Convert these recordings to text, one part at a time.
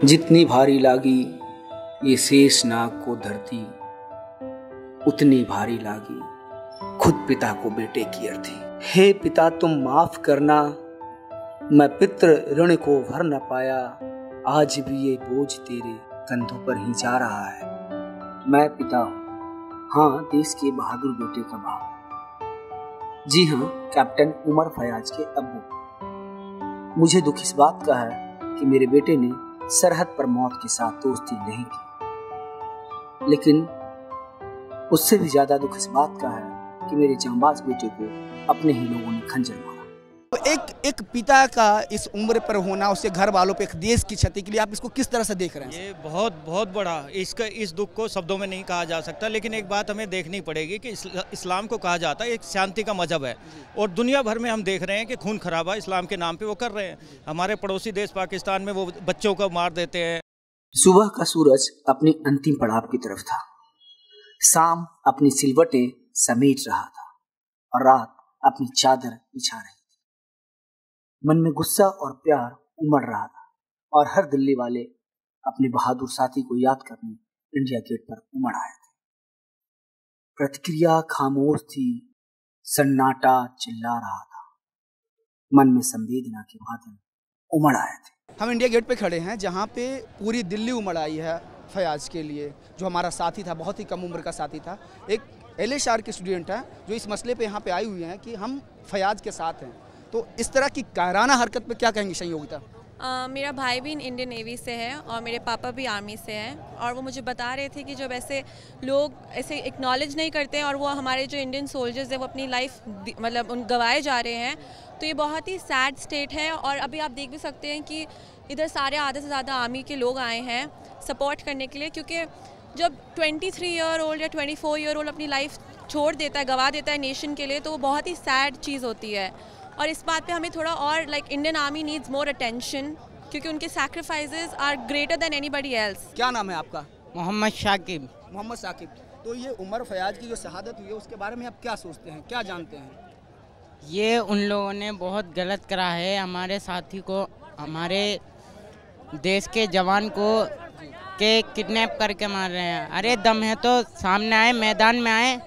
जितनी भारी लागी ये शेष नाग को धरती, उतनी भारी लागी खुद पिता को बेटे की अर्थी। हे पिता तुम माफ करना, मैं पितृ ऋण को भर न पाया, आज भी ये बोझ तेरे कंधों पर ही जा रहा है। मैं पिता हूँ, हाँ देश के बहादुर बेटे का बाप। जी हाँ, कैप्टन उमर फयाज के अब्बू। मुझे दुख इस बात का है कि मेरे बेटे ने सरहद पर मौत के साथ दोस्ती नहीं की, लेकिन उससे भी ज्यादा दुख इस बात का है कि मेरे जांबाज बेटे को अपने ही लोगों ने खंजर मारा। तो एक पिता का इस उम्र पर होना, उसके घर वालों पे, एक देश की क्षति के लिए आप इसको किस तरह से देख रहे हैं? ये बहुत बड़ा, इस दुख को शब्दों में नहीं कहा जा सकता। लेकिन एक बात हमें देखनी पड़ेगी कि इस्लाम को कहा जाता है एक शांति का मजहब है, और दुनिया भर में हम देख रहे हैं कि खून खराबा इस्लाम के नाम पे वो कर रहे हैं। हमारे पड़ोसी देश पाकिस्तान में वो बच्चों को मार देते हैं। सुबह का सूरज अपनी अंतिम पड़ाव की तरफ था, शाम अपनी सिलवटें समेट रहा था और रात अपनी चादर बिछा रही थी। मन में गुस्सा और प्यार उमड़ रहा था और हर दिल्ली वाले अपने बहादुर साथी को याद करने इंडिया गेट पर उमड़ आए थे। प्रतिक्रिया खामोश थी, सन्नाटा चिल्ला रहा था, मन में संवेदना के बादल उमड़ आए थे। हम इंडिया गेट पे खड़े हैं, जहाँ पे पूरी दिल्ली उमड़ आई है फयाज के लिए, जो हमारा साथी था, बहुत ही कम उम्र का साथी था। एक LSR के स्टूडेंट हैं जो इस मसले पे यहाँ पे आए हुए हैं कि हम फयाज के साथ हैं। तो इस तरह की कायराना हरकत पे क्या कहेंगे संयोगिता? मेरा भाई भी इंडियन नेवी से है और मेरे पापा भी आर्मी से हैं, और वो मुझे बता रहे थे कि जब ऐसे लोग ऐसे एक्नॉलेज नहीं करते हैं और वो हमारे जो इंडियन सोल्जर्स हैं वो अपनी लाइफ मतलब उन गंवाए जा रहे हैं, तो ये बहुत ही सैड स्टेट है। और अभी आप देख भी सकते हैं कि इधर सारे आधे से ज़्यादा आर्मी के लोग आए हैं सपोर्ट करने के लिए, क्योंकि जब 23 ईयर ओल्ड या 24 ईयर ओल्ड अपनी लाइफ छोड़ देता है, गंवा देता है नेशन के लिए, तो वो बहुत ही सैड चीज़ होती है। और इस बात पे हमें थोड़ा और Indian army needs more attention, क्योंकि उनके sacrifices are greater than anybody else. क्या नाम है आपका? मोहम्मद शाकिब। मोहम्मद साकिब। तो ये उमर फयाज की जो शहादत हुई है उसके बारे में आप क्या सोचते हैं, क्या जानते हैं? ये उन लोगों ने बहुत गलत करा है, हमारे साथी को, हमारे देश के जवान को के किडनैप करके मार रहे हैं। अरे दम है तो सामने आए, मैदान में आए,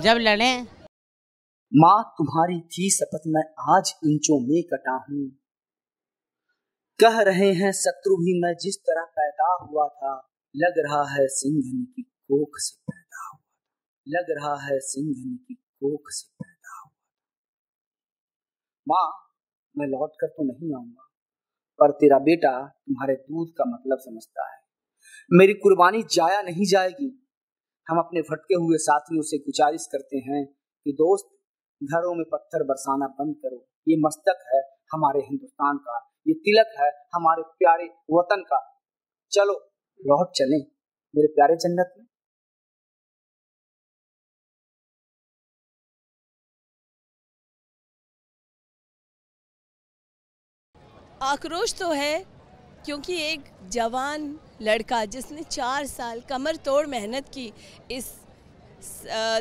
जब लड़ें। माँ तुम्हारी थी शपथ मैं आज इंचों में कटा हूँ, कह रहे हैं शत्रु भी मैं जिस तरह पैदा हुआ था, लग रहा है सिंघनी की कोख से पैदा हुआ, लग रहा है सिंघनी की कोख से पैदा हुआ। माँ मैं लौट कर तो नहीं आऊंगा, पर तेरा बेटा तुम्हारे दूध का मतलब समझता है, मेरी कुर्बानी जाया नहीं जाएगी। हम अपने भटके हुए साथियों से गुजारिश करते हैं कि दोस्त घरों में पत्थर बरसाना बंद करो। ये मस्तक है हमारे हिंदुस्तान का, ये तिलक है हमारे प्यारे वतन का। चलो लौट चलें मेरे प्यारे जन्नत में। आक्रोश तो है, क्योंकि एक जवान लड़का जिसने 4 साल कमर तोड़ मेहनत की इस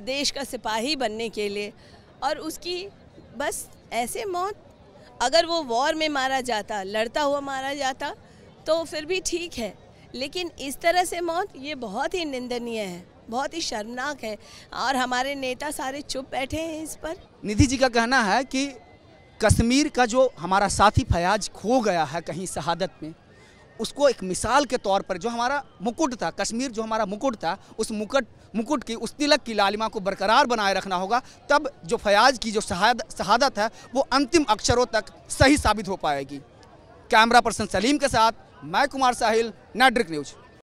देश का सिपाही बनने के लिए, और उसकी बस ऐसे मौत, अगर वो वॉर में मारा जाता, लड़ता हुआ मारा जाता तो फिर भी ठीक है, लेकिन इस तरह से मौत ये बहुत ही निंदनीय है, बहुत ही शर्मनाक है, और हमारे नेता सारे चुप बैठे हैं इस पर। निधि जी का कहना है कि कश्मीर का जो हमारा साथी फयाज खो गया है कहीं शहादत में, उसको एक मिसाल के तौर पर, जो हमारा मुकुट था, कश्मीर जो हमारा मुकुट था, उस मुकुट की, उस तिलक की लालिमा को बरकरार बनाए रखना होगा। तब जो फयाज की जो शहादत है वो अंतिम अक्षरों तक सही साबित हो पाएगी। कैमरा पर्सन सलीम के साथ मैं कुमार साहिल, नेटड्रिक न्यूज।